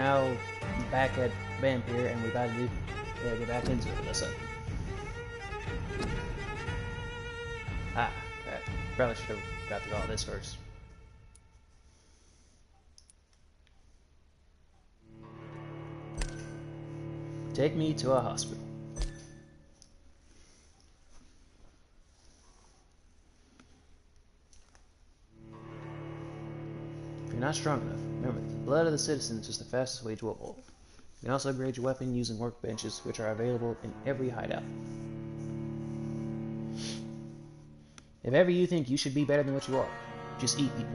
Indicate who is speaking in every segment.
Speaker 1: now back at Vampyr, and we gotta get back into it. Listen. Ah, crap. Probably should have got through all this first. Take me to a hospital. If you're not strong enough, remember, the blood of the citizens is the fastest way to evolve. You can also upgrade your weapon using workbenches, which are available in every hideout. If ever you think you should be better than what you are, just eat people.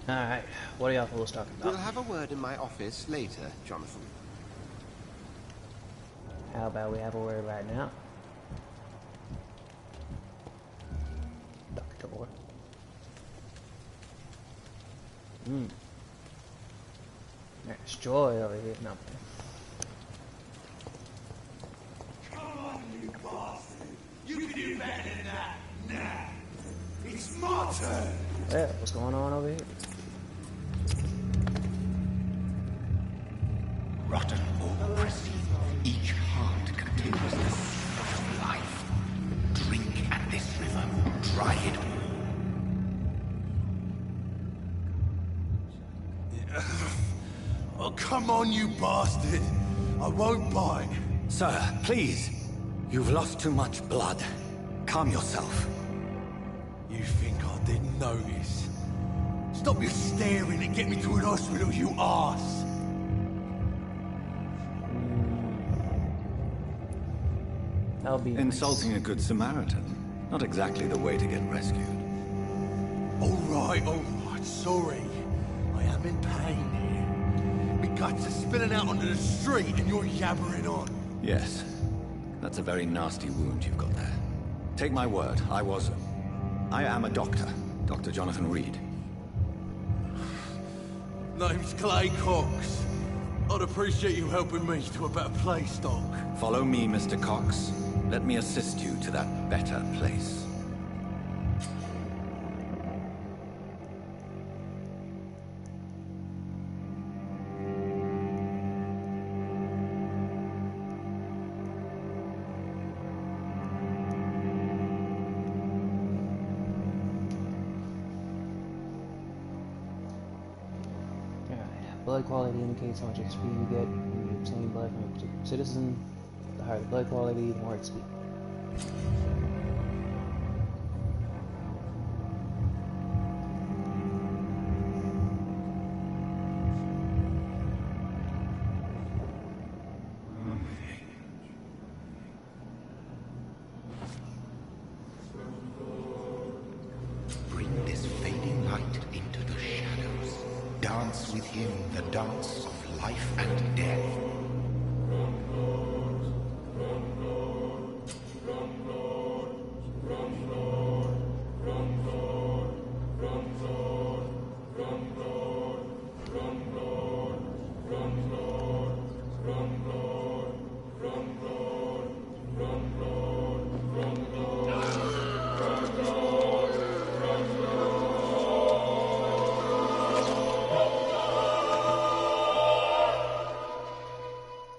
Speaker 1: Alright, what are y'all fools talking about?
Speaker 2: We'll have a word in my office later, Jonathan.
Speaker 1: How about we have a word right now? Doctor. There's joy over here. No.
Speaker 3: Come on, you bastard! You can do better than that! Nah! It's my turn!
Speaker 1: Yeah, what's going on over here?
Speaker 4: Rotten or pristine, each heart contains the source of life. Drink at this river, try it
Speaker 3: Oh, come on, you bastard! I won't bite.
Speaker 4: Sir, please. You've lost too much blood. Calm yourself.
Speaker 3: You think I didn't notice? Stop your staring and get me to an hospital, you arse!
Speaker 1: That'll be
Speaker 4: Insulting a good Samaritan. Not exactly the way to get rescued.
Speaker 3: Alright, sorry. I am in pain here. My guts are spilling out onto the street and you're yabbering on.
Speaker 4: Yes. That's a very nasty wound you've got there. Take my word, I am a doctor. Dr. Jonathan Reed.
Speaker 3: Name's Clay Cox. I'd appreciate you helping me to a better place, Doc.
Speaker 4: Follow me, Mr. Cox. Let me assist you to that better place.
Speaker 1: blood quality indicates how much XP you get when you obtain blood from a particular citizen. The higher the blood quality, the more XP.
Speaker 4: Bring this fading light into the shadows. Dance with him the dance of life and death.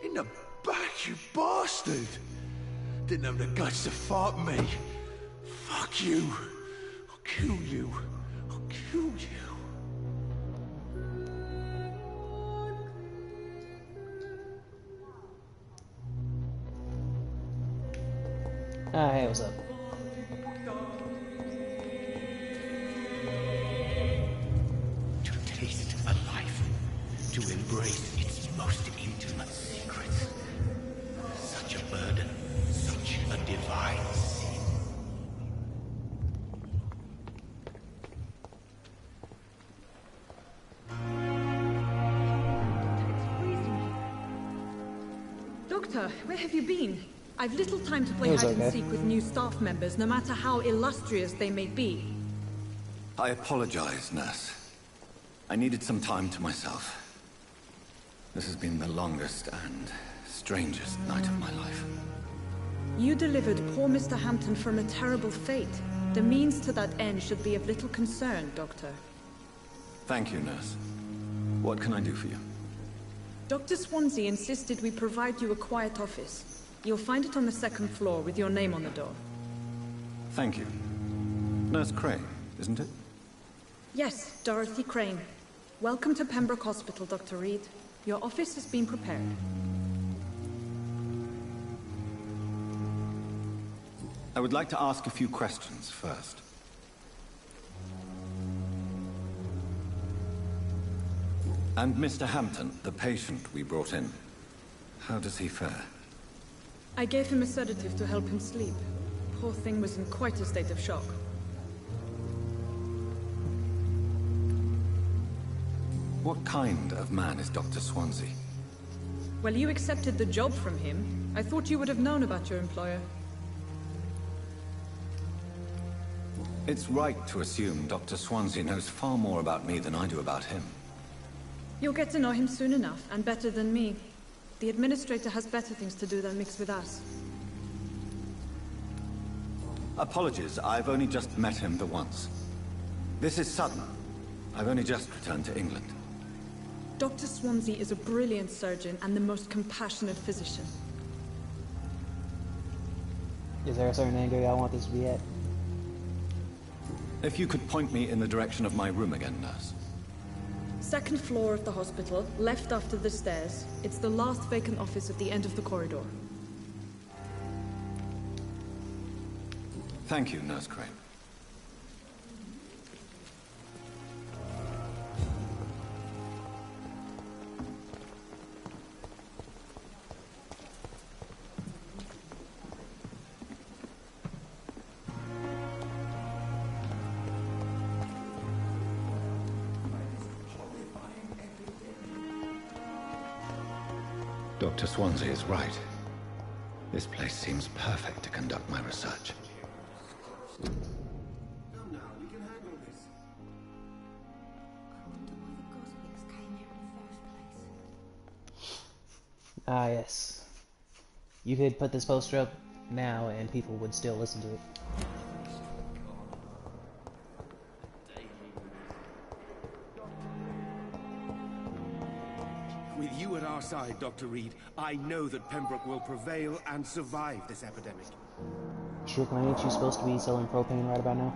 Speaker 3: In the back, you bastard! Didn't have the guts to fuck me. Fuck you. I'll kill you. I'll kill you.
Speaker 1: Ah, hey, what's up?
Speaker 4: To taste a life, to embrace its most intimate secrets. Such a burden, such a divine sin.
Speaker 5: Doctor, where have you been? I've little time to play
Speaker 1: It was
Speaker 5: hide and
Speaker 1: okay.
Speaker 5: seek with new staff members, no matter how illustrious they may be.
Speaker 3: I apologize, nurse. I needed some time to myself. This has been the longest and strangest night of my life.
Speaker 5: You delivered poor Mr. Hampton from a terrible fate. The means to that end should be of little concern, Doctor.
Speaker 3: Thank you, nurse. What can I do for you?
Speaker 5: Dr. Swansea insisted we provide you a quiet office. You'll find it on the second floor with your name on the door.
Speaker 3: Thank you. Nurse Crane, isn't it?
Speaker 5: Yes, Dorothy Crane. Welcome to Pembroke Hospital, Dr. Reed. Your office has been prepared.
Speaker 3: I would like to ask a few questions first. And Mr. Hampton, the patient we brought in, how does he fare?
Speaker 5: I gave him a sedative to help him sleep. Poor thing was in quite a state of shock.
Speaker 3: What kind of man is Dr. Swansea?
Speaker 5: Well, you accepted the job from him. I thought you would have known about your employer.
Speaker 3: It's right to assume Dr. Swansea knows far more about me than I do about him.
Speaker 5: You'll get to know him soon enough, and better than me. The administrator has better things to do than mix with us.
Speaker 3: Apologies, I've only just met him the once. This is sudden. I've only just returned to England.
Speaker 5: Dr. Swansea is a brilliant surgeon and the most compassionate physician.
Speaker 1: Is there a certain angle y'all want this to be at?
Speaker 3: If you could point me in the direction of my room again, nurse.
Speaker 5: Second floor of the hospital, left after the stairs. It's the last vacant office at the end of the corridor.
Speaker 3: Thank you, Nurse Crane. Dr. Swansea is right. This place seems perfect to conduct my research.
Speaker 1: Ah, yes. You could put this poster up now and people would still listen to it.
Speaker 2: With you at our side, Dr. Reed, I know that Pembroke will prevail and survive this epidemic.
Speaker 1: Strickland, ain't you supposed to be selling propane right about now?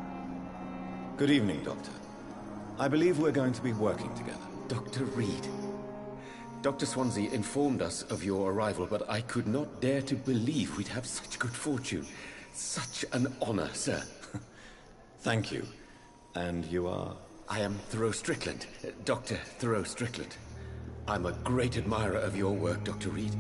Speaker 3: Good evening, Doctor. I believe we're going to be working together.
Speaker 6: Dr. Reed. Dr. Swansea informed us of your arrival, but I could not dare to believe we'd have such good fortune. Such an honor, sir.
Speaker 3: Thank you. And you are?
Speaker 6: I am Thoreau Strickland, Dr. Thoreau Strickland. I'm a great admirer of your work, Dr. Reed.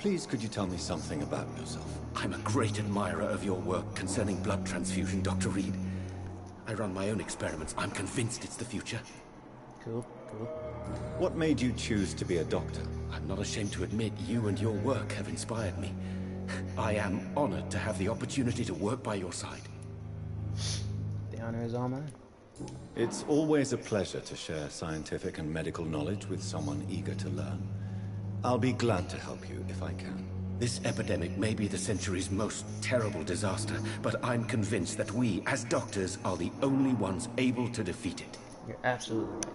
Speaker 3: Please, could you tell me something about yourself?
Speaker 6: I'm a great admirer of your work concerning blood transfusion, Dr. Reed. I run my own experiments. I'm convinced it's the future.
Speaker 1: Cool, cool.
Speaker 3: What made you choose to be a doctor?
Speaker 6: I'm not ashamed to admit you and your work have inspired me. I am honored to have the opportunity to work by your side.
Speaker 1: The honor is all mine.
Speaker 3: It's always a pleasure to share scientific and medical knowledge with someone eager to learn. I'll be glad to help you if I can.
Speaker 6: This epidemic may be the century's most terrible disaster, but I'm convinced that we, as doctors, are the only ones able to defeat it.
Speaker 1: You're absolutely right.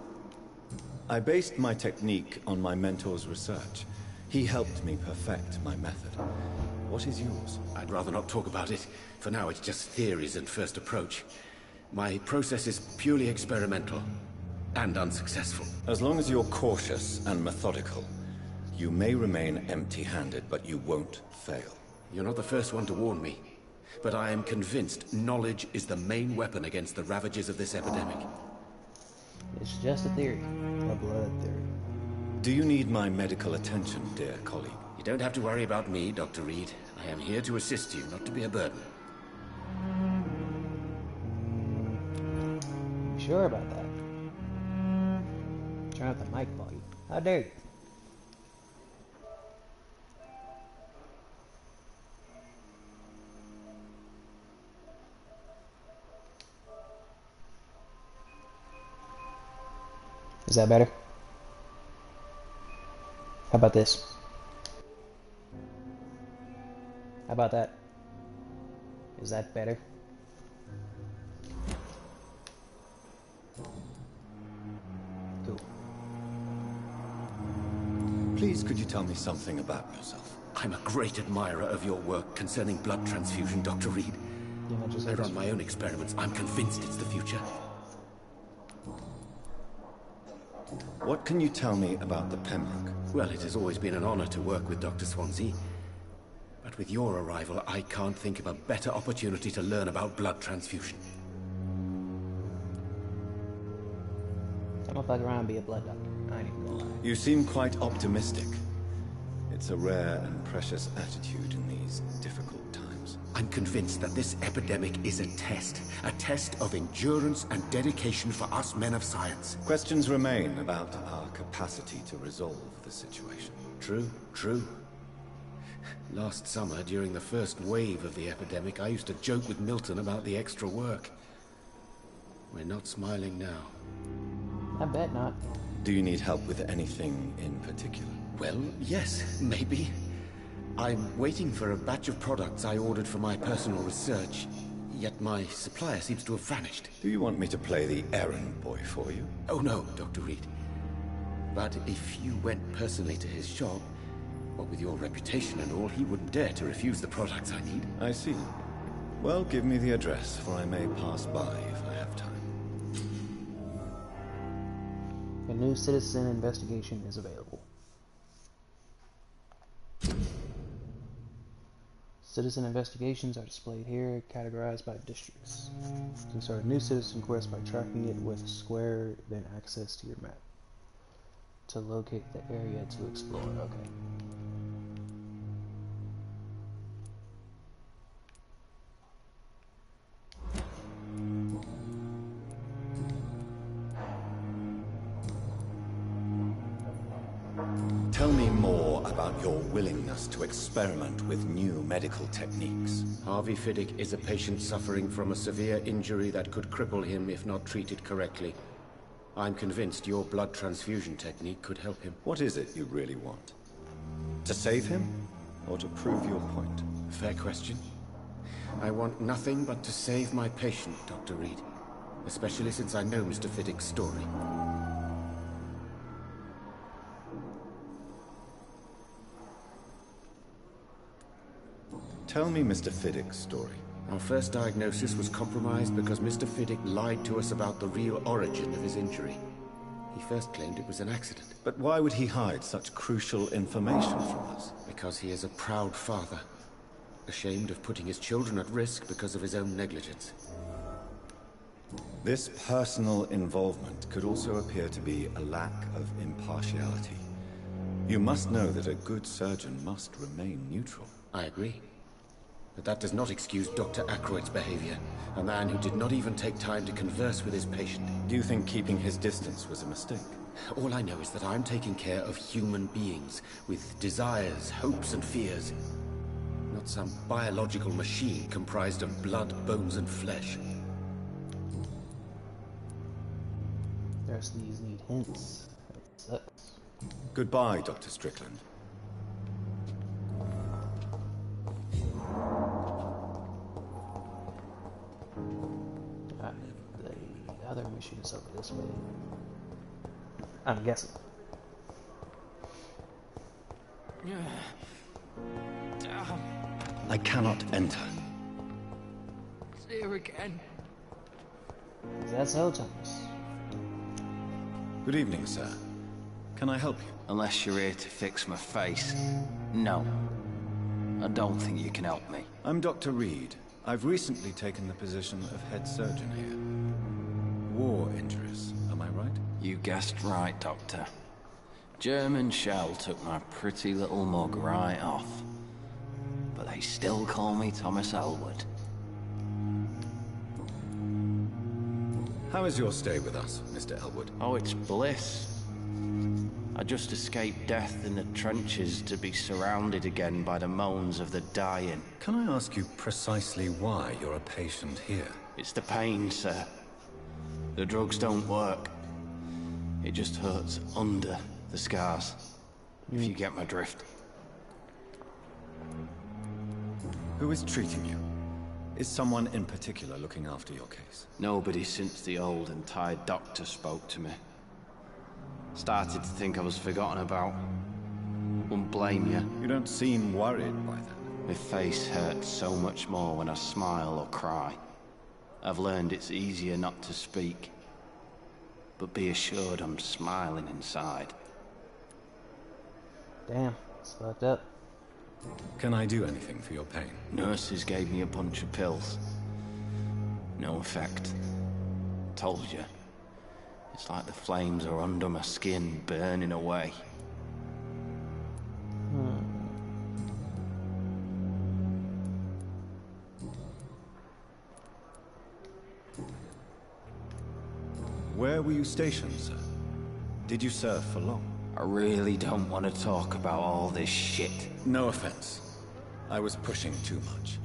Speaker 3: I based my technique on my mentor's research. He helped me perfect my method. What is yours?
Speaker 6: I'd rather not talk about it. For now, it's just theories and first approach. My process is purely experimental and unsuccessful.
Speaker 3: As long as you're cautious and methodical,
Speaker 7: You may remain empty-handed, but you won't fail.
Speaker 6: You're not the first one to warn me, but I am convinced knowledge is the main weapon against the ravages of this epidemic.
Speaker 1: It's just a theory. A blood theory.
Speaker 7: Do you need my medical attention, dear colleague?
Speaker 6: You don't have to worry about me, Dr. Reed. I am here to assist you, not to be a burden.
Speaker 1: You sure about that? Turn up the mic volume. How dare you? Is that better? How about this? How about that? Is that better? Cool.
Speaker 7: Please, could you tell me something about yourself?
Speaker 6: I'm a great admirer of your work concerning blood transfusion, Dr. Reed. I run my own experiments. I'm convinced it's the future.
Speaker 7: What can you tell me about the Pembroke?
Speaker 6: Well, it has always been an honor to work with Dr. Swansea. But with your arrival, I can't think of a better opportunity to learn about blood transfusion.
Speaker 1: I'm gonna fuck around and be a blood doctor. I ain't even gonna lie.
Speaker 7: You seem quite optimistic. It's a rare and precious attitude in these difficult times.
Speaker 6: I'm convinced that this epidemic is a test of endurance and dedication for us men of science.
Speaker 7: Questions remain about our capacity to resolve the situation.
Speaker 6: True. Last summer, during the first wave of the epidemic, I used to joke with Milton about the extra work. We're not smiling now.
Speaker 1: I bet not.
Speaker 7: Do you need help with anything in particular?
Speaker 6: Well, yes, maybe. I'm waiting for a batch of products I ordered for my personal research, yet my supplier seems to have vanished.
Speaker 7: Do you want me to play the errand boy for you?
Speaker 6: Oh no, Dr. Reed. But if you went personally to his shop, what with your reputation and all, he wouldn't dare to refuse the products I need.
Speaker 7: I see. Well, give me the address, for I may pass by if I have time.
Speaker 1: A new citizen investigation is available. Citizen investigations are displayed here, categorized by districts. You can start a new citizen quest by tracking it with square, then access to your map. To locate the area to explore. Okay.
Speaker 7: Tell me more about your willingness to experiment with new medical techniques.
Speaker 6: Harvey Fiddick is a patient suffering from a severe injury that could cripple him if not treated correctly. I'm convinced your blood transfusion technique could help him.
Speaker 7: What is it you really want? To save him, or to prove your point?
Speaker 6: Fair question. I want nothing but to save my patient, Dr. Reed. Especially since I know Mr. Fiddick's story.
Speaker 7: Tell me Mr. Fiddick's story.
Speaker 6: Our first diagnosis was compromised because Mr. Fiddick lied to us about the real origin of his injury. He first claimed it was an accident.
Speaker 7: But why would he hide such crucial information from us?
Speaker 6: Because he is a proud father, ashamed of putting his children at risk because of his own negligence.
Speaker 7: This personal involvement could also appear to be a lack of impartiality. You must know that a good surgeon must remain neutral.
Speaker 6: I agree. But that does not excuse Dr. Aykroyd's behavior. A man who did not even take time to converse with his patient.
Speaker 7: Do you think keeping his distance was a mistake?
Speaker 6: All I know is that I'm taking care of human beings with desires, hopes, and fears. Not some biological machine comprised of blood, bones, and flesh.
Speaker 1: The rest of these need hints. That sucks.
Speaker 7: Goodbye, Dr. Strickland.
Speaker 1: The other mission is over this way. I'm guessing.
Speaker 7: I cannot enter.
Speaker 8: See you again.
Speaker 1: Is that so, Thomas?
Speaker 7: Good evening, sir. Can I help you?
Speaker 9: Unless you're here to fix my face. No. I don't think you can help me.
Speaker 7: I'm Dr. Reed. I've recently taken the position of head surgeon here. War injuries, am I right?
Speaker 9: You guessed right, Doctor. German shell took my pretty little mug right off. But they still call me Thomas Elwood.
Speaker 7: How is your stay with us, Mr. Elwood?
Speaker 9: Oh, it's bliss. I just escaped death in the trenches to be surrounded again by the moans of the dying.
Speaker 7: Can I ask you precisely why you're a patient here?
Speaker 9: It's the pain, sir. The drugs don't work. It just hurts under the scars, if you get my drift.
Speaker 7: Who is treating you? Is someone in particular looking after your case?
Speaker 9: Nobody since the old and tired doctor spoke to me. Started to think I was forgotten about. Wouldn't blame you.
Speaker 7: You don't seem worried by that.
Speaker 9: My face hurts so much more when I smile or cry. I've learned it's easier not to speak. But be assured I'm smiling inside.
Speaker 1: Damn, it's fucked up.
Speaker 7: Can I do anything for your pain?
Speaker 9: Nurses gave me a bunch of pills. No effect. Told you. It's like the flames are under my skin, burning away.
Speaker 7: Where were you stationed, sir? Did you serve for long?
Speaker 9: I really don't want to talk about all this shit.
Speaker 7: No offense. I was pushing too much.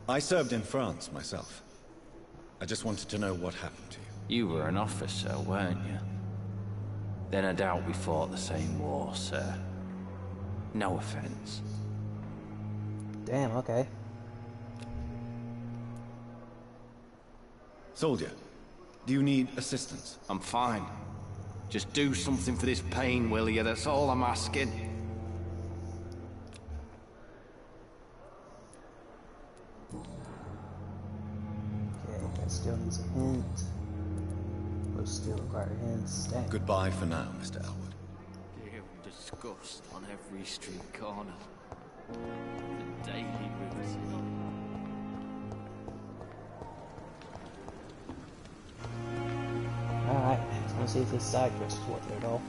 Speaker 7: I served in France myself. I just wanted to know what happened to you.
Speaker 9: You were an officer, weren't you? Then I doubt we fought the same war, sir. No offense.
Speaker 1: Damn, okay.
Speaker 7: Soldier, do you need assistance?
Speaker 9: I'm fine. Just do something for this pain, will you? That's all I'm asking.
Speaker 1: Okay, that still needs a hint. Those still require hints. Dang.
Speaker 7: Goodbye for now, Mr. Elwood.
Speaker 9: Gale disgust on every street corner. The daily rivers.
Speaker 1: Alright, let's see if this side quest is worth it at all.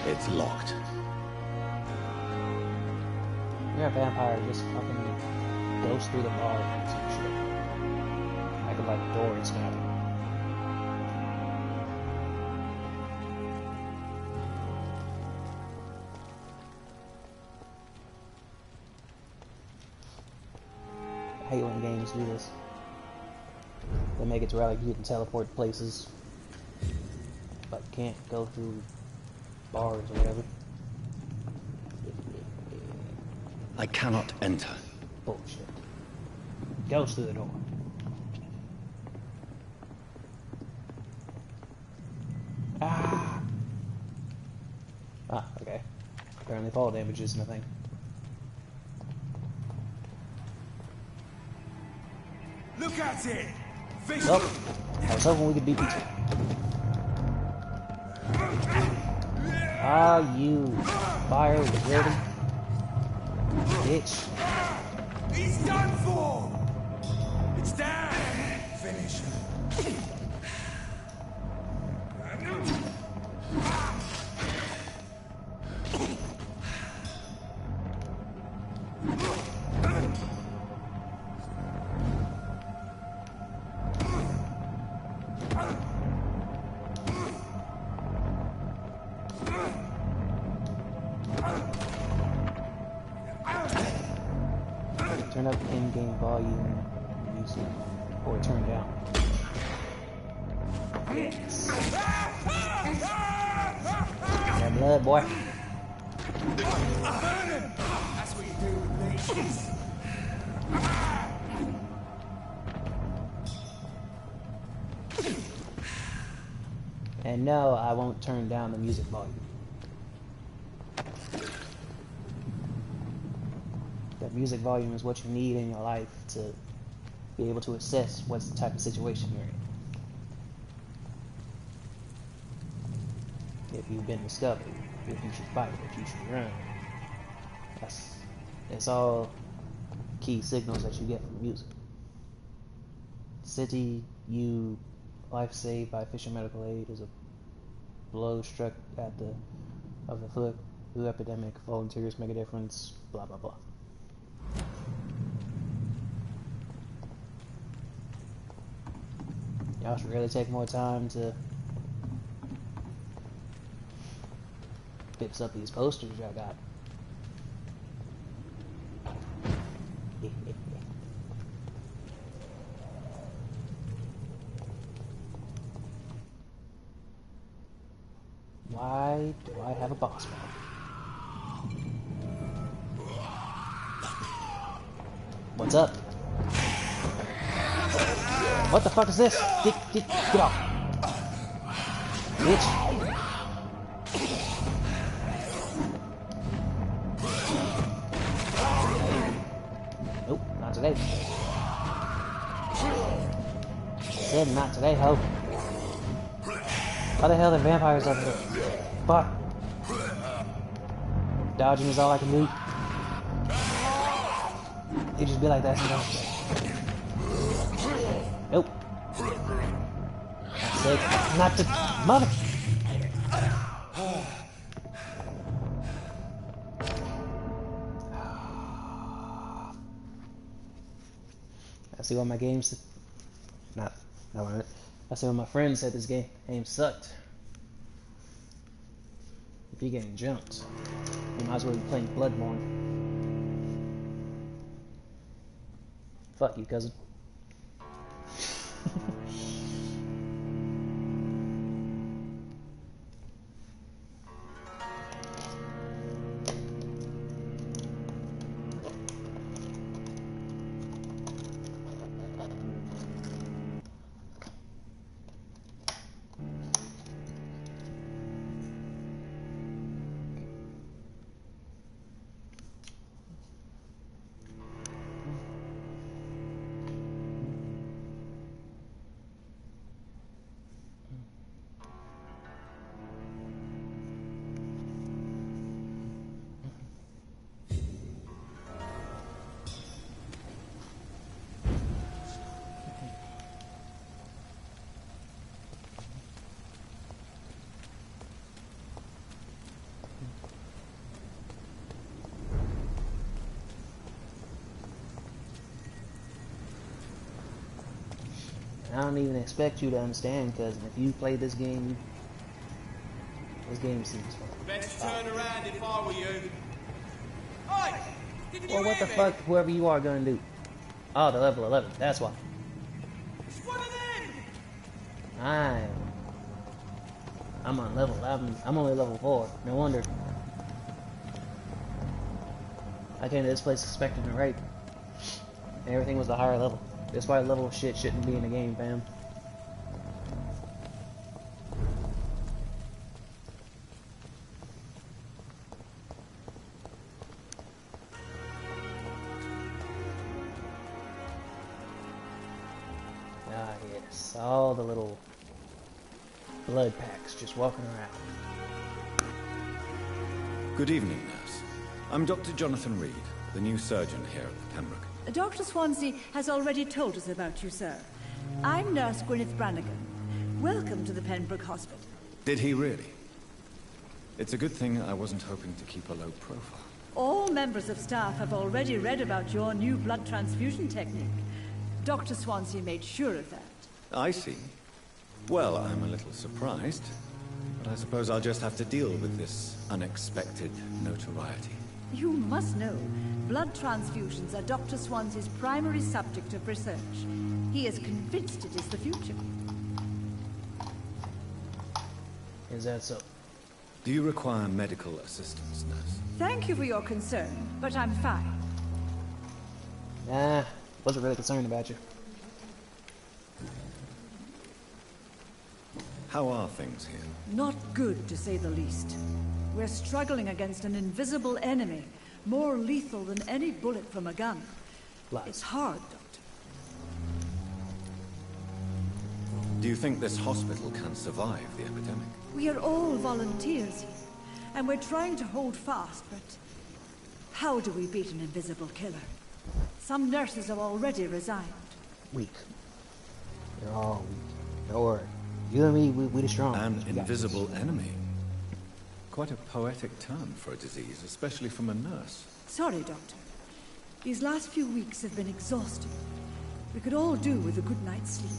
Speaker 7: It's locked.
Speaker 1: You're a vampire, just fucking goes through the bar and some shit. I could like the door and snap it. I hate when games do this. They make it to where like you can teleport places, but can't go through bars or whatever.
Speaker 7: I cannot enter.
Speaker 1: Bullshit. Goes through the door. Ah! Ah, okay. Apparently fall damage isn't a thing.
Speaker 2: Look at it! Fish!
Speaker 1: Well, I was hoping we could beat pizza. Ah, you fire wielding bitch.
Speaker 2: He's done for! It's down! Finish him.
Speaker 1: Turn up the in-game volume, music, or turn down. Yes. That blood, boy.
Speaker 2: That's what you do with leeches.
Speaker 1: And no, I won't turn down the music volume. That music volume is what you need in your life to be able to assess what type of situation you're in. If you've been discovered, if you should fight, if you should run. It's all key signals that you get from music. City, you, life saved by official medical aid is a blow struck at the foot. Flu epidemic, volunteers make a difference, blah blah blah. Y'all should really take more time to fix up these posters y'all got. Why do I have a boss fight? What's up? What the fuck is this? Get off. Bitch. Nope, not today. Said not today, ho. How the hell are the vampires over here? Fuck. Dodging is all I can do. They just be like that sometimes. Nope. That's it. Not the mother. I see what my games. Not what I see what my friends said this game sucked. If you're getting jumped, you might as well be playing Bloodborne. Fuck you, cousin. I don't even expect you to understand, because if you play this game seems fun.
Speaker 10: Best turn around if I were you. Oi!
Speaker 1: Well, what the fuck, whoever you are gonna do? Oh, the level 11, that's why.
Speaker 10: It's one of them!
Speaker 1: I'm on level 11. I'm only level 4. No wonder. I came to this place expecting a rape. And everything was the higher level. That's why level of shit shouldn't be in the game, fam. Ah, yes. All the little blood packs just walking around.
Speaker 7: Good evening, nurse. I'm Dr. Jonathan Reed, the new surgeon here at Pembroke.
Speaker 5: Dr. Swansea has already told us about you, sir. I'm Nurse Gwyneth Brannigan. Welcome to the Pembroke Hospital.
Speaker 7: Did he really? It's a good thing I wasn't hoping to keep a low profile.
Speaker 5: All members of staff have already read about your new blood transfusion technique. Dr. Swansea made sure of that.
Speaker 7: I see. Well, I'm a little surprised, but I suppose I'll just have to deal with this unexpected notoriety.
Speaker 5: You must know, blood transfusions are Dr. Swansea's primary subject of research. He is convinced it is the future.
Speaker 1: Is that so?
Speaker 7: Do you require medical assistance, nurse?
Speaker 5: Thank you for your concern, but I'm fine.
Speaker 1: Nah, wasn't really concerned about you.
Speaker 7: How are things here?
Speaker 5: Not good, to say the least. We're struggling against an invisible enemy,
Speaker 11: more lethal than any bullet from a gun.
Speaker 1: Lies.
Speaker 11: It's hard, Doctor.
Speaker 7: Do you think this hospital can survive the epidemic?
Speaker 11: We are all volunteers here, and we're trying to hold fast, but how do we beat an invisible killer? Some nurses have already resigned.
Speaker 1: Weak. They're all weak. Don't worry. You and me, we the strong.
Speaker 7: An invisible enemy. Quite a poetic term for a disease, especially from a nurse.
Speaker 11: Sorry, Doctor. These last few weeks have been exhausting. We could all do with a good night's sleep.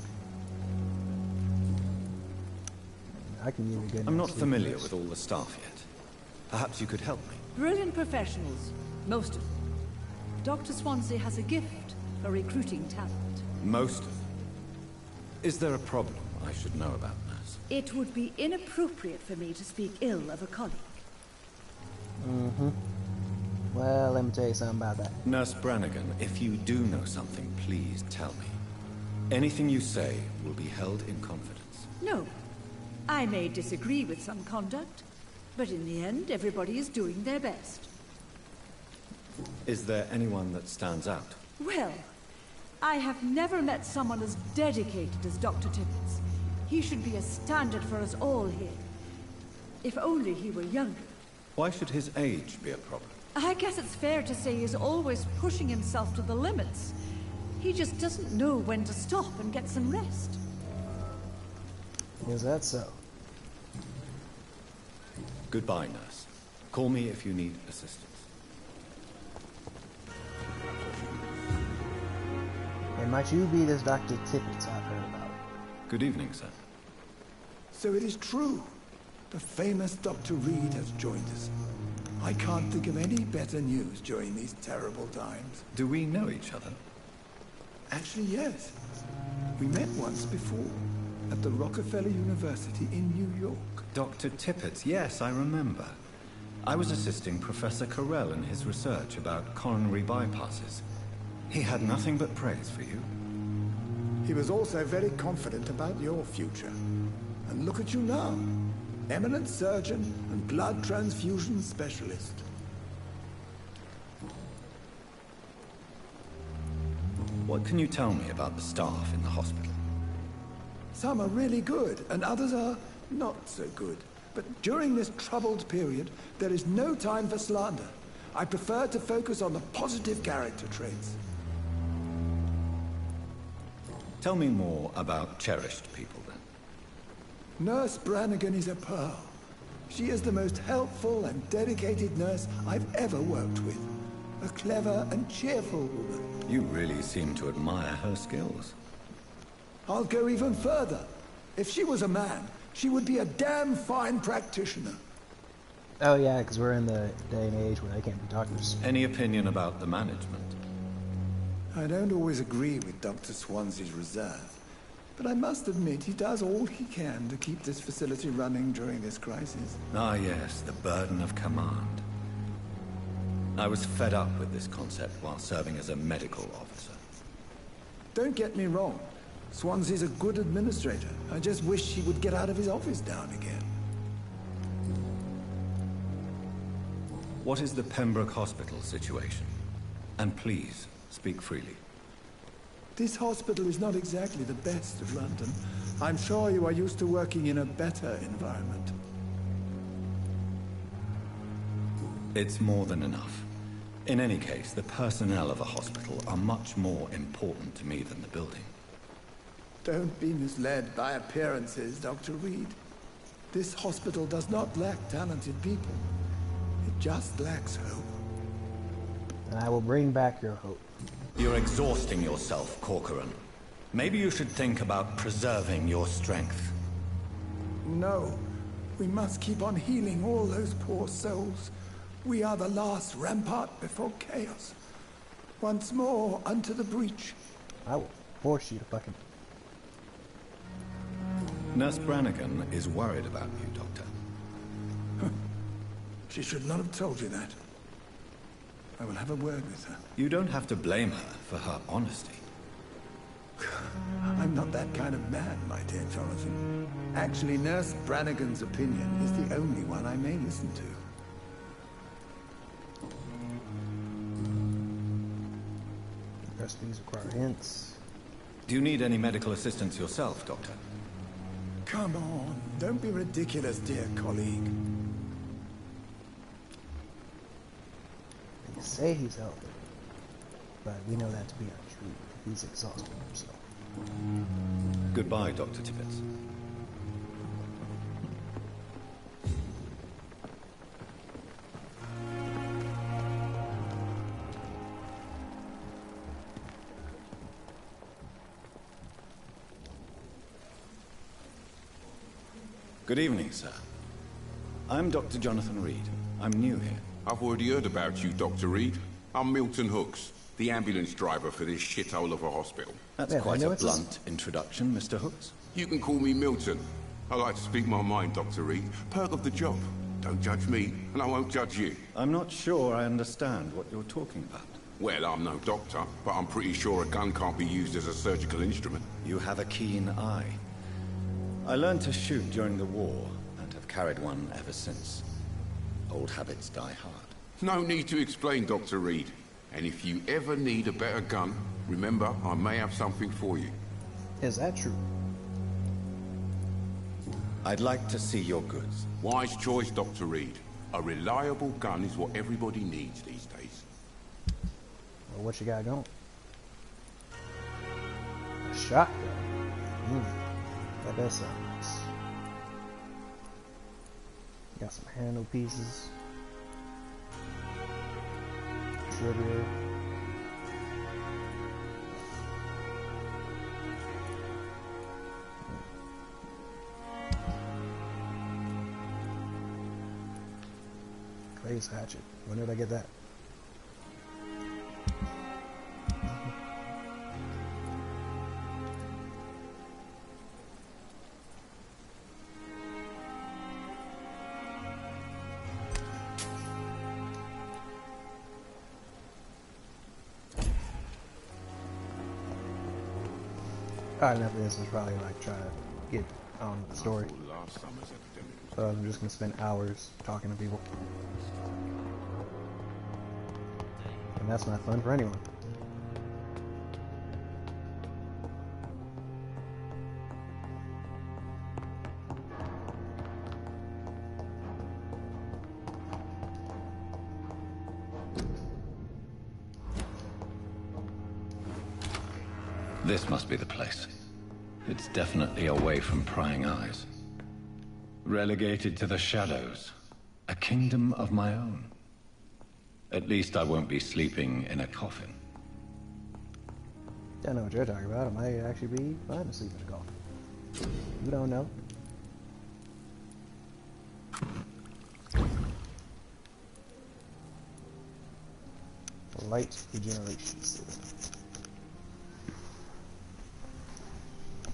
Speaker 1: I can give you a good
Speaker 7: I'm not
Speaker 1: night's sleep
Speaker 7: familiar
Speaker 1: first.
Speaker 7: with all the staff yet. Perhaps you could help me.
Speaker 11: Brilliant professionals, most of them. Dr. Swansea has a gift for recruiting talent.
Speaker 7: Most of them. Is there a problem I should know about, nurse?
Speaker 11: It would be inappropriate for me to speak ill of a colleague.
Speaker 1: Mm-hmm. Well, let me tell you something about that.
Speaker 7: Nurse Brannigan, if you do know something, please tell me. Anything you say will be held in confidence.
Speaker 11: No. I may disagree with some conduct, but in the end, everybody is doing their best.
Speaker 7: Is there anyone that stands out?
Speaker 11: Well, I have never met someone as dedicated as Dr. Tippett. He should be a standard for us all here. If only he were younger.
Speaker 7: Why should his age be a problem?
Speaker 11: I guess it's fair to say he's always pushing himself to the limits. He just doesn't know when to stop and get some rest.
Speaker 1: Is that so?
Speaker 7: Goodbye, nurse. Call me if you need assistance.
Speaker 1: And might you be this Dr. Tippett I've heard about?
Speaker 7: Good evening, sir.
Speaker 3: So it is true. The famous Dr. Reed has joined us. I can't think of any better news during these terrible times.
Speaker 7: Do we know each other?
Speaker 3: Actually, yes. We met once before, at the Rockefeller University in New York.
Speaker 7: Dr. Tippett, yes, I remember. I was assisting Professor Carell in his research about coronary bypasses. He had nothing but praise for you.
Speaker 3: He was also very confident about your future. And look at you now. Eminent surgeon and blood transfusion specialist.
Speaker 7: What can you tell me about the staff in the hospital?
Speaker 3: Some are really good, and others are not so good. But during this troubled period, there is no time for slander. I prefer to focus on the positive character traits.
Speaker 7: Tell me more about cherished people, then.
Speaker 3: Nurse Brannigan is a pearl. She is the most helpful and dedicated nurse I've ever worked with. A clever and cheerful woman.
Speaker 7: You really seem to admire her skills.
Speaker 3: I'll go even further. If she was a man, she would be a damn fine practitioner.
Speaker 1: Oh yeah, because we're in the day and age where they can't be doctors.
Speaker 7: Any opinion about the management?
Speaker 3: I don't always agree with Dr. Swansea's reserve, but I must admit he does all he can to keep this facility running during this crisis.
Speaker 7: Ah yes, the burden of command. I was fed up with this concept while serving as a medical officer.
Speaker 3: Don't get me wrong. Swansea's a good administrator. I just wish he would get out of his office now and again.
Speaker 7: What is the Pembroke Hospital situation? And please, speak freely.
Speaker 3: This hospital is not exactly the best of London. I'm sure you are used to working in a better environment.
Speaker 7: It's more than enough. In any case, the personnel of a hospital are much more important to me than the building.
Speaker 3: Don't be misled by appearances, Dr. Reed. This hospital does not lack talented people. It just lacks hope.
Speaker 1: And I will bring back your hope.
Speaker 7: You're exhausting yourself, Corcoran. Maybe you should think about preserving your strength.
Speaker 3: No. We must keep on healing all those poor souls. We are the last rampart before chaos. Once more, unto the breach.
Speaker 1: I will force you to fucking...
Speaker 7: Nurse Brannigan is worried about you, Doctor.
Speaker 3: She should not have told you that. I will have a word with her.
Speaker 7: You don't have to blame her for her honesty.
Speaker 3: I'm not that kind of man, my dear Jonathan. Actually, Nurse Brannigan's opinion is the only one I may listen to.
Speaker 1: Recipes require hints.
Speaker 7: Do you need any medical assistance yourself, Doctor?
Speaker 3: Come on, don't be ridiculous, dear colleague.
Speaker 1: They say he's healthy, but we know that to be untrue. He's exhausting himself.
Speaker 7: Goodbye, Dr. Tibbets. Good evening, sir. I'm Dr. Jonathan Reed. I'm new here.
Speaker 12: I've already heard about you, Dr. Reed. I'm Milton Hooks, the ambulance driver for this shithole of a hospital.
Speaker 7: That's quite a blunt introduction, Mr. Hooks.
Speaker 12: You can call me Milton. I like to speak my mind, Dr. Reed. Perk of the job. Don't judge me, and I won't judge you.
Speaker 7: I'm not sure I understand what you're talking about.
Speaker 12: Well, I'm no doctor, but I'm pretty sure a gun can't be used as a surgical instrument.
Speaker 7: You have a keen eye. I learned to shoot during the war, and have carried one ever since. Old habits die hard.
Speaker 12: No need to explain, Dr. Reed. And if you ever need a better gun, remember, I may have something for you.
Speaker 1: Is that true?
Speaker 7: I'd like to see your goods.
Speaker 12: Wise choice, Dr. Reed. A reliable gun is what everybody needs these days.
Speaker 1: Well, what you got going? A shotgun. That does sound nice. Got some handle pieces. Trigger. Clay's hatchet. When did I get that? Alright, enough of this. Is probably like trying to get on the story. So I'm just gonna spend hours talking to people. And that's not fun for anyone.
Speaker 7: This must be the place. It's definitely away from prying eyes. Relegated to the shadows. A kingdom of my own. At least I won't be sleeping in a coffin.
Speaker 1: I know what you're talking about. I might actually be fine to sleep in a coffin. You don't know. Light regeneration system.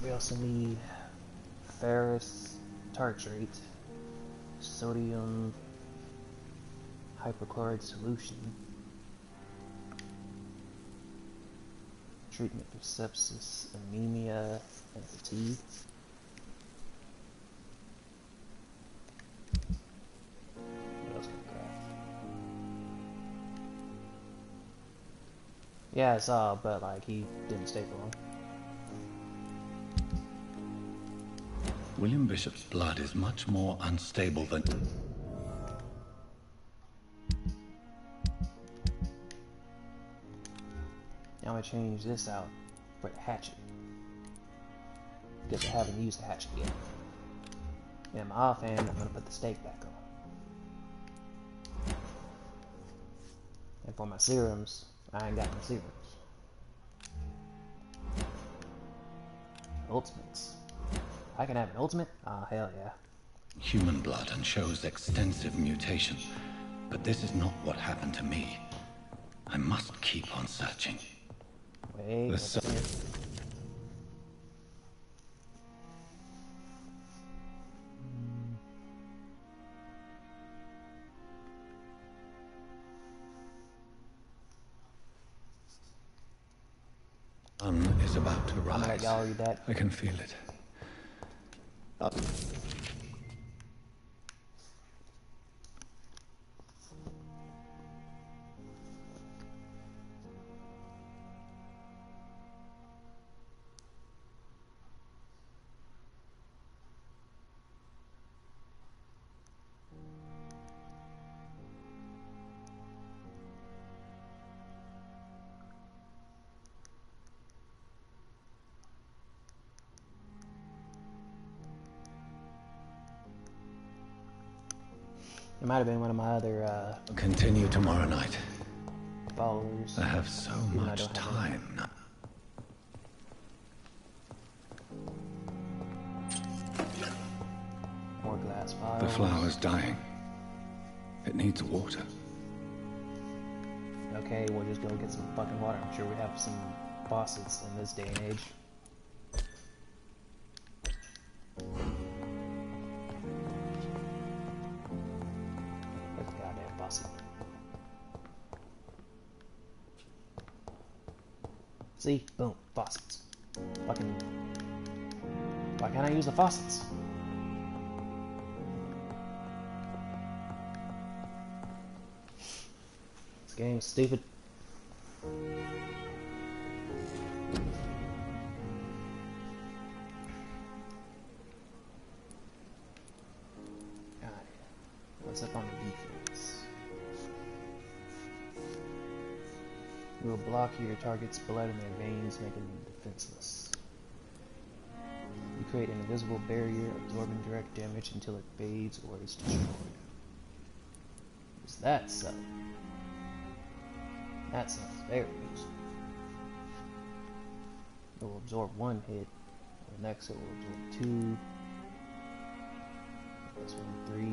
Speaker 1: We also need ferrous tartrate, sodium hypochlorite solution, treatment for sepsis, anemia, and fatigue. What else can we craft? Yeah, I saw, but like he didn't stay for long.
Speaker 7: William Bishop's blood is much more unstable than...
Speaker 1: I'm gonna change this out for the hatchet. Because I haven't used the hatchet yet. And in my offhand, I'm gonna put the stake back on. And for my serums, I ain't got no serums. Ultimates. I can have an ultimate? Ah, hell yeah.
Speaker 7: Human blood and shows extensive mutation. But this is not what happened to me. I must keep on searching.
Speaker 1: Wait, what's up here?
Speaker 7: Sun is about to rise.
Speaker 1: I'm gonna let y'all read that.
Speaker 7: I can feel it.
Speaker 1: It might have been one of my other
Speaker 7: Continue tomorrow night.
Speaker 1: followers.
Speaker 7: I have so
Speaker 1: Even I
Speaker 7: much
Speaker 1: don't have
Speaker 7: time now.
Speaker 1: more glass vials.
Speaker 7: The flower's dying. It needs water.
Speaker 1: Okay, we'll just go get some fucking water. I'm sure we have some faucets in this day and age. Where's the goddamn faucet? See? Boom. Faucets. Fucking... Why can't I use the faucets? This game's stupid. Alright. What's up on the defense? You will block your target's blood in their veins, making them defenseless. You create an invisible barrier, absorbing direct damage until it fades or is destroyed. Is that so? That sounds very useful. It will absorb 1 hit, the next it will absorb 2, this one 3,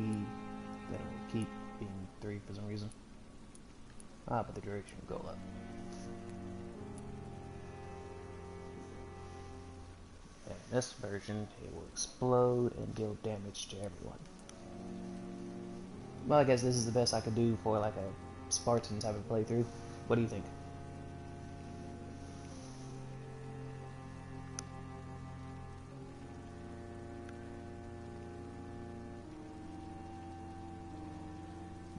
Speaker 1: then it will keep being 3 for some reason. Ah, but the duration will go up. And in this version, it will explode and deal damage to everyone. Well, I guess this is the best I could do for like a Spartan type of playthrough. What do you think?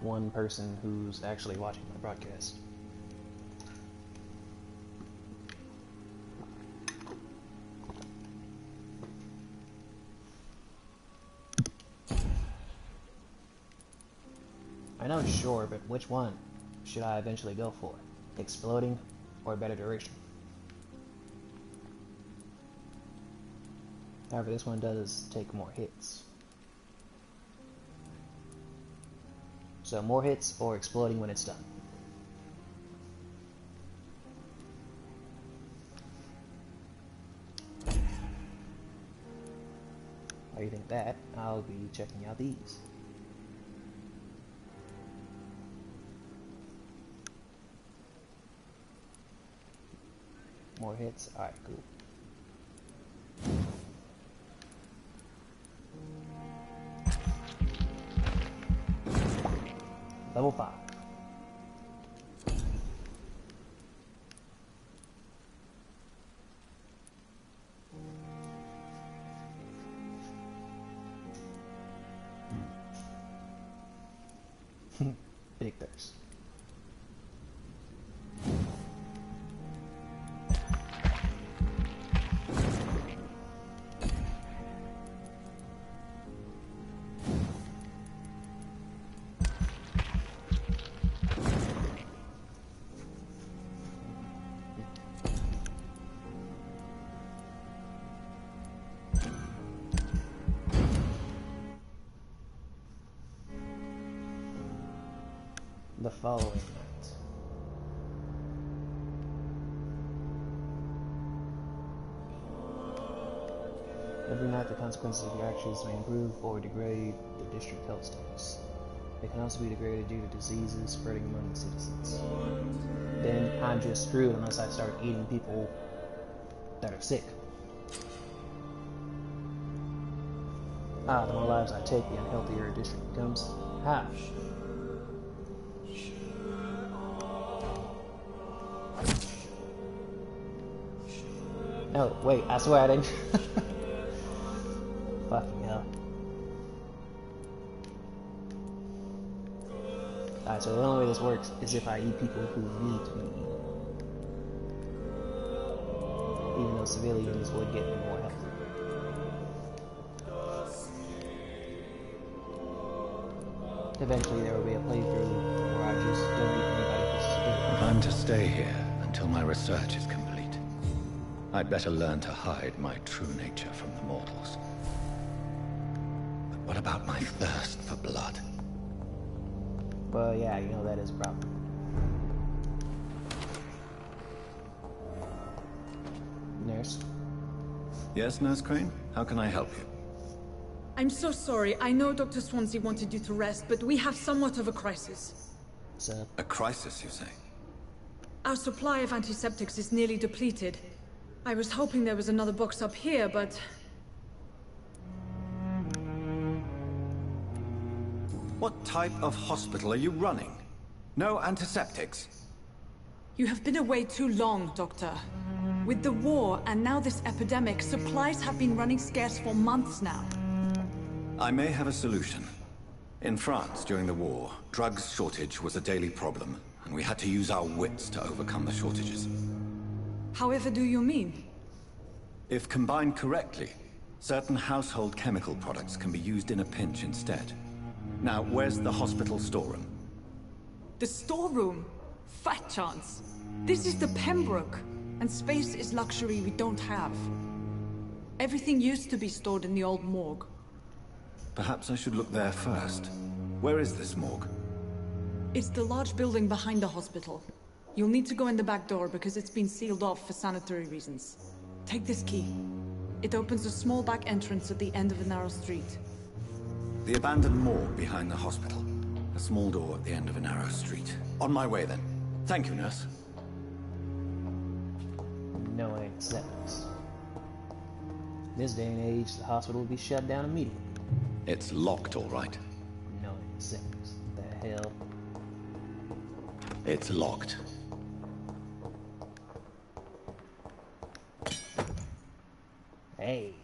Speaker 1: One person who's actually watching my broadcast. I know, sure, but which one should I eventually go for? Exploding or better duration? However, this one does take more hits. So more hits or exploding when it's done. While you think that, I'll be checking out these. More hits? Alright, cool. Level 5. Big thirst. The following night. Every night the consequences of your actions may improve or degrade the district health status. They can also be degraded due to diseases spreading among the citizens. Then I'm just screwed unless I start eating people that are sick. Ah, the more lives I take, the unhealthier a district becomes. Ha! No, wait, I swear I didn't. Fucking hell. Alright, so the only way this works is if I eat people who need to be eaten. Even though civilians would get more health. Eventually there will be a playthrough where I just don't eat anybody who's civilian.
Speaker 7: I'm to stay here until my research is complete. I'd better learn to hide my true nature from the mortals. But what about my thirst for blood?
Speaker 1: Well, yeah, you know that is a problem. Nurse?
Speaker 7: Yes, Nurse Crane? How can I help you?
Speaker 5: I'm so sorry. I know Dr. Swansea wanted you to rest, but we have somewhat of a crisis.
Speaker 1: What's up?
Speaker 7: A crisis, you say?
Speaker 5: Our supply of antiseptics is nearly depleted. I was hoping there was another box up here, but...
Speaker 7: What type of hospital are you running? No antiseptics?
Speaker 5: You have been away too long, Doctor. With the war and now this epidemic, supplies have been running scarce for months now.
Speaker 7: I may have a solution. In France, during the war, drugs shortage was a daily problem, and we had to use our wits to overcome the shortages.
Speaker 5: However do you mean?
Speaker 7: If combined correctly, certain household chemical products can be used in a pinch instead. Now, where's the hospital storeroom?
Speaker 5: The storeroom? Fat chance. This is the Pembroke, and space is luxury we don't have. Everything used to be stored in the old morgue.
Speaker 7: Perhaps I should look there first. Where is this morgue?
Speaker 5: It's the large building behind the hospital. You'll need to go in the back door because it's been sealed off for sanitary reasons. Take this key. It opens a small back entrance at the end of a narrow street.
Speaker 7: The abandoned morgue behind the hospital. A small door at the end of a narrow street. On my way then. Thank you, nurse.
Speaker 1: No antiseptics. In this day and age, the hospital will be shut down immediately.
Speaker 7: It's locked, all right.
Speaker 1: No antiseptics. The hell?
Speaker 7: It's locked.
Speaker 1: Hey.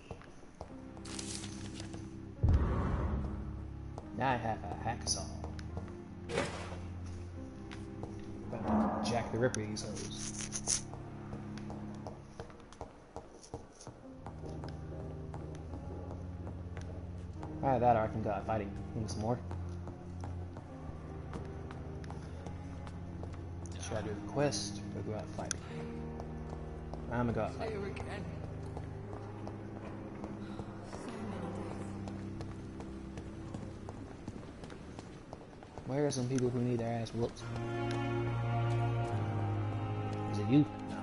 Speaker 1: Now I have a hacksaw. About to Jack the Ripper these hoes. Alright, that or I can go out fighting. Need some more. Should I do the quest or go out fighting? I'm gonna go out fighting. Where are some people who need their ass whooped? Is it you? No.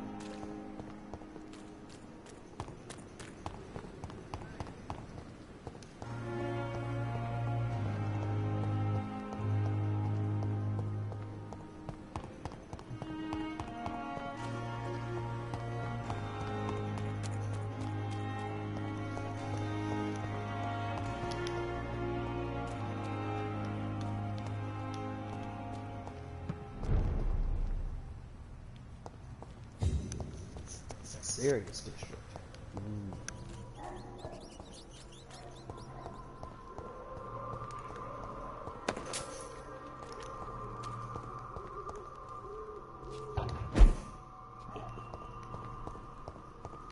Speaker 1: Serious district.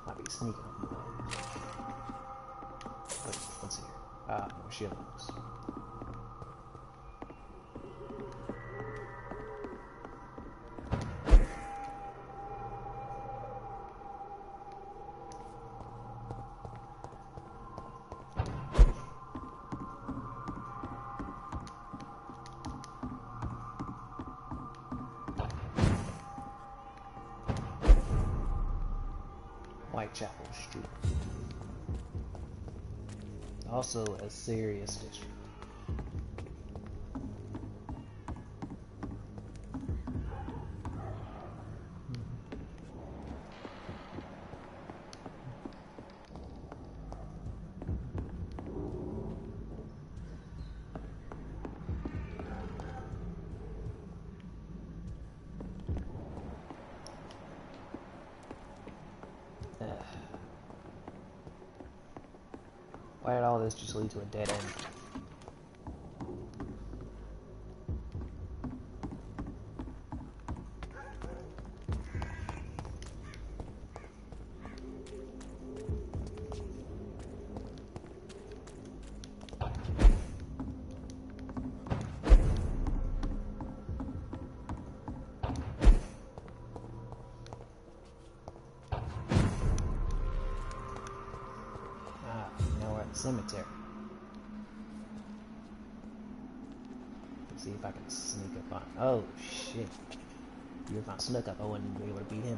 Speaker 1: Might be sneaking. Wait, let's see here. Ah, more shields. Whitechapel Street. Also a serious district. Why did all this just lead to a dead end? Cemetery. See if I can sneak up on. Oh shit! If I snuck up, I wouldn't be able to beat him.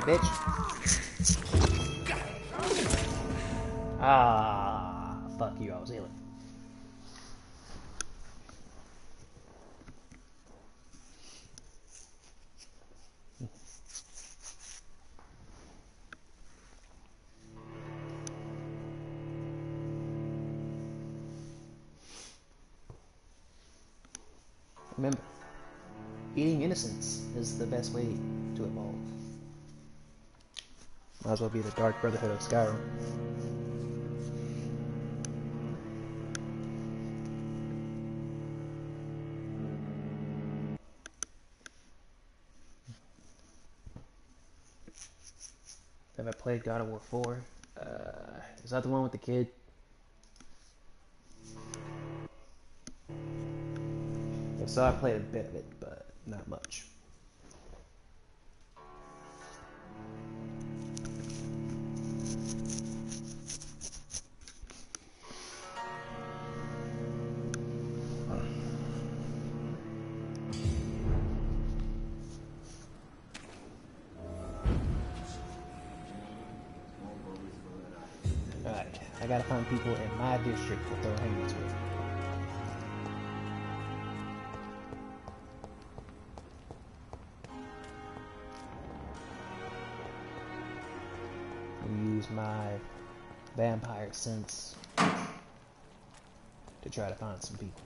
Speaker 1: Bitch. Ah, fuck you, I was healing. Remember, eating innocence is the best way to evolve. Might as well be the Dark Brotherhood of Skyrim. Have I played God of War 4? Is that the one with the kid? If so, I played a bit of it, but not much. Alright, I gotta find people in my district to throw hands with. Use my vampire sense to try to find some people.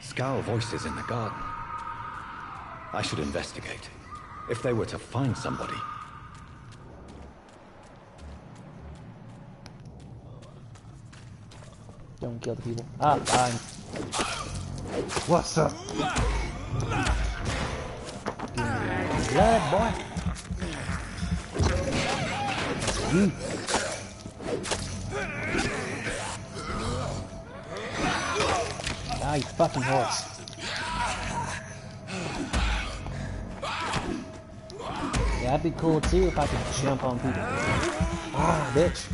Speaker 7: Scowl voices in the garden. I should investigate. If they were to find somebody.
Speaker 1: Don't kill the people. Ah, fine. What's up? Give me blood, boy. You. Ah, you fucking horse. Yeah, that'd be cool too if I could jump on people. Ah, bitch.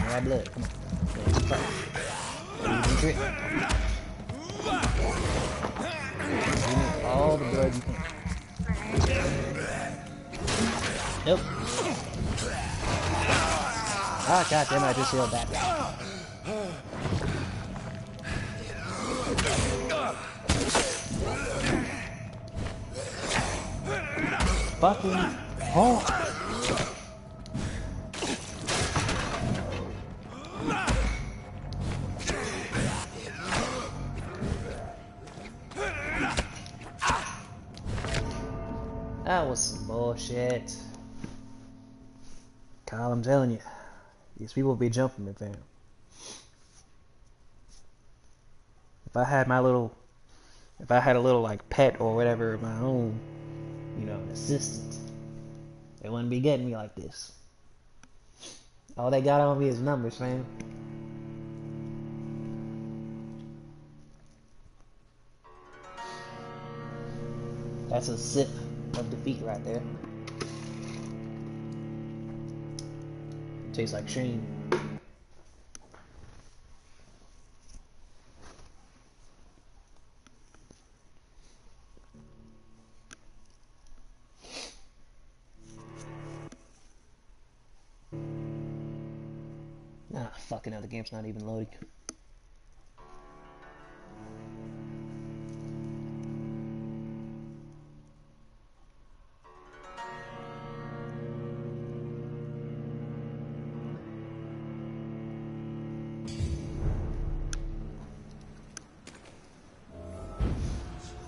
Speaker 1: Grab blood, come on. Trick. Give me all the blood you can. Nope. Ah, goddamn! I just healed that. Fucking oh. That was some bullshit. Kyle, I'm telling you, these people be jumping me, fam. If I had my little If I had a little like pet or whatever of my own, you know, assistant, they wouldn't be getting me like this. All they got on me is numbers, man. That's a sip of defeat right there. Tastes like shame. Ah, fucking hell, the game's not even loading.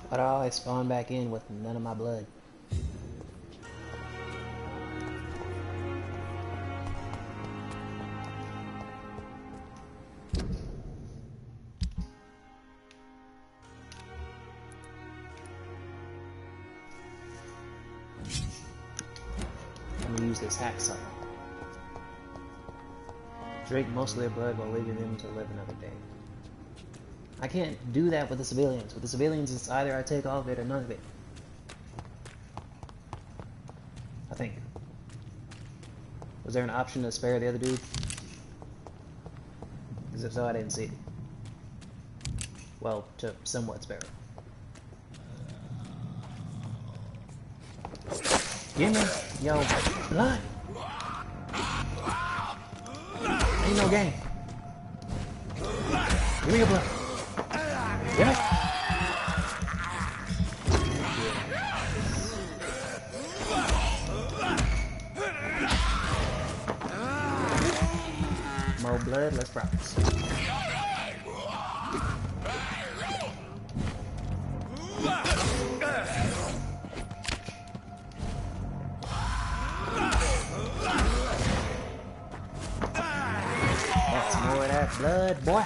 Speaker 1: But I always spawn back in with none of my blood. I'm gonna use this hacksaw. Drink most of their blood while leaving them to live another day. I can't do that with the civilians. With the civilians, it's either I take all of it or none of it. I think. Was there an option to spare the other dude? Because if so, I didn't see it. Well, to somewhat spare him. Give me your blood. Ain't no game. Give me your blood. Give it. More blood, less problems. That's more of that blood, boy.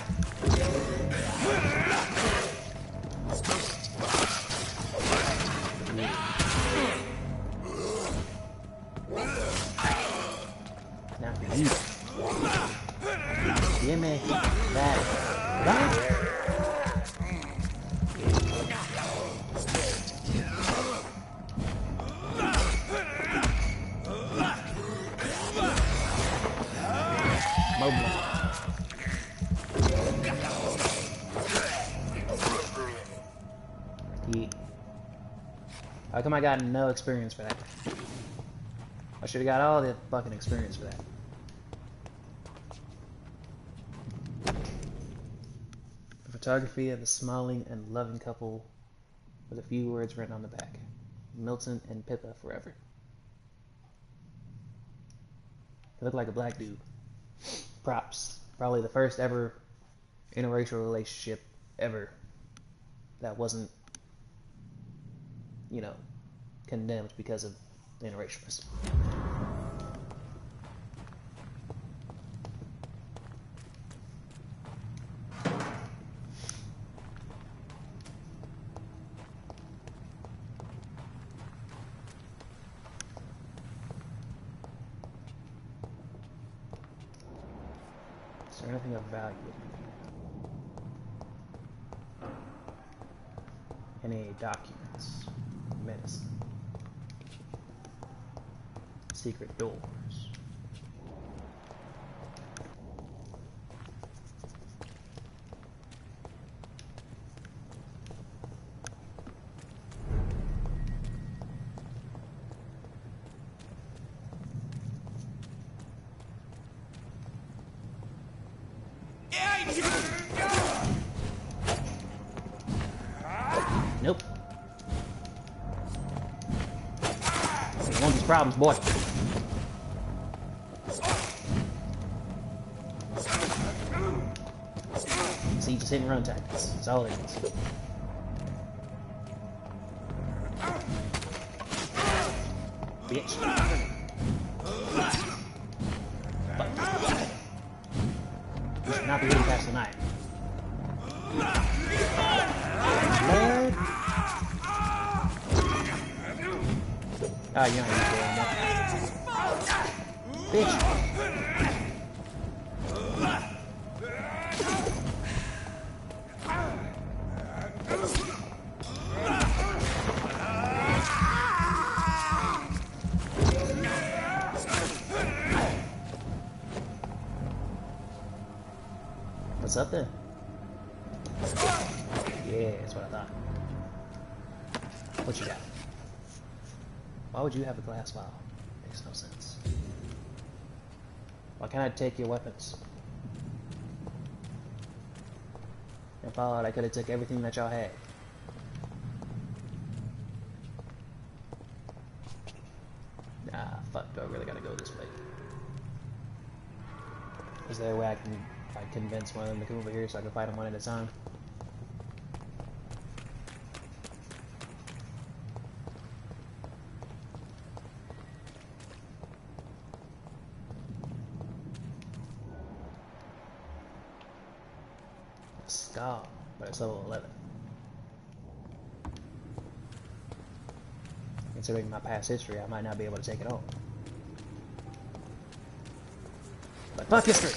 Speaker 1: Now you give me that blood. More blood. Yeah. How come I got no experience for that? I should have got all the fucking experience for that. The photography of a smiling and loving couple with a few words written on the back. Milton and Pippa forever. He looked like a black dude. Props. Probably the first ever interracial relationship ever that wasn't, you know, condemned because of interracialism. Is there anything of value? Any documents? Medicine. Secret doors. Nope. I want these problems, boy. See, just hit and run tactics. That's all it is. Bitch. Fuck. You should not be getting past the night. Blood. Ah, you're not even doing that. Bitch! What's up then? Yeah, that's what I thought. What you got? Why would you have a glass vial? Makes no sense. Why can't I take your weapons? In Fallout, I could have took everything that y'all had. Nah, fuck, do I really gotta go this way? Is there a way I can like convince one of them to come over here so I can fight them one at a time? Skull, but it's level 11. Considering my past history, I might not be able to take it on. But fuck history!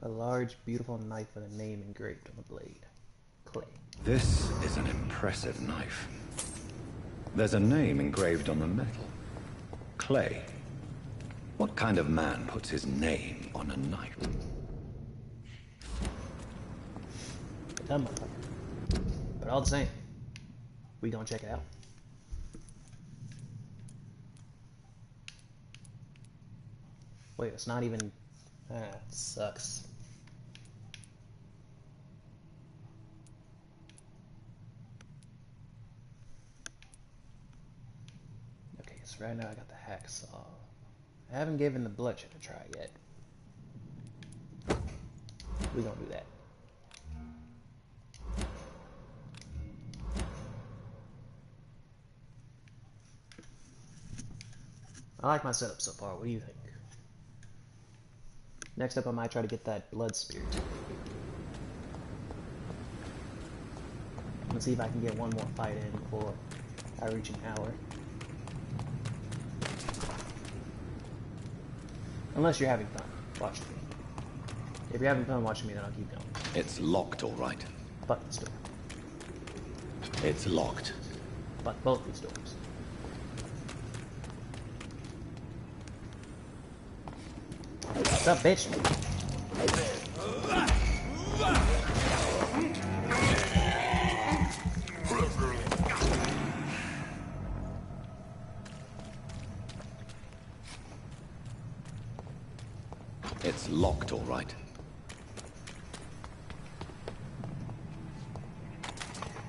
Speaker 1: A large, beautiful knife with a name engraved on the blade. Clay.
Speaker 7: This is an impressive knife. There's a name engraved on the metal. Clay. What kind of man puts his name on a knife?
Speaker 1: Dumb motherfucker. But all the same, we gonna check it out. Wait, it's not even... Ah, it sucks. Okay, so right now I got the hacksaw. I haven't given the bloodshed a try yet. We gonna do that. I like my setup so far. What do you think? Next up, I might try to get that blood spirit. Let's see if I can get one more fight in before I reach an hour. Unless you're having fun watching me. If you're having fun watching me, then I'll keep going.
Speaker 7: It's locked, all right.
Speaker 1: Fuck this door.
Speaker 7: It's locked.
Speaker 1: Fuck both these doors. What's up, bitch?
Speaker 7: It's locked, all right.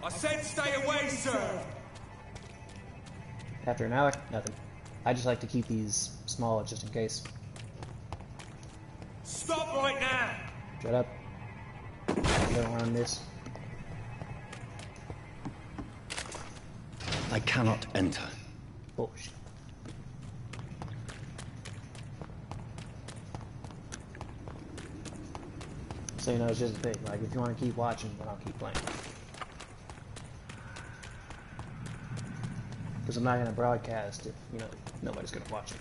Speaker 10: I said stay away, sir!
Speaker 1: After an hour, nothing. I just like to keep these small just in case.
Speaker 10: Stop right now!
Speaker 1: Shut up. I don't run this.
Speaker 7: I cannot enter.
Speaker 1: Bullshit. So, you know, it's just a thing. Like, if you want to keep watching, then I'll keep playing. Because I'm not going to broadcast if, you know, nobody's going to watch it.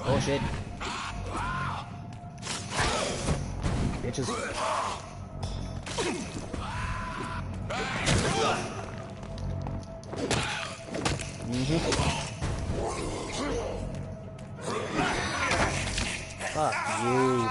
Speaker 1: Bullshit. Bitches. Fuck you.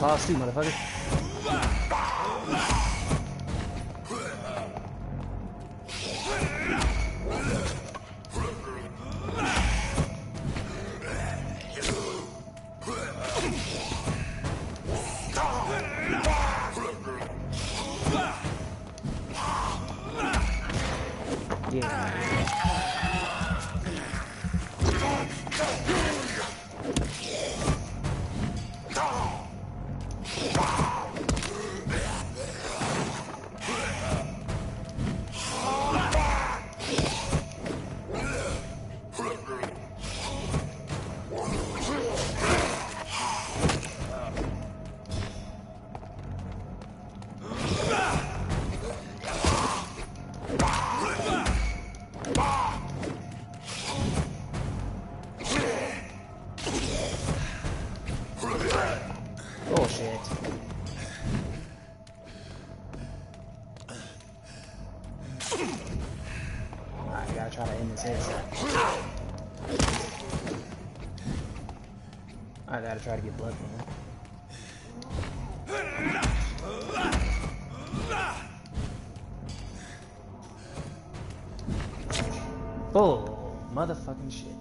Speaker 1: claws too, motherfucker. Yeah. Bullshit. Alright, gotta try to end this headset. I gotta try to get blood from him. Bull motherfucking shit.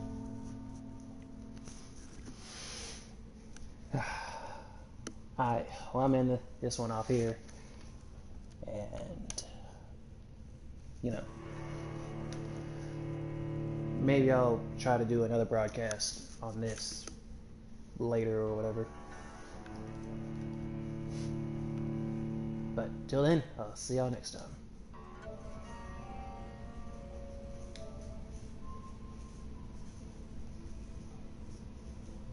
Speaker 1: Alright, well, I'm ending this one off here. And, you know, maybe I'll try to do another broadcast on this later or whatever. But till then, I'll see y'all next time.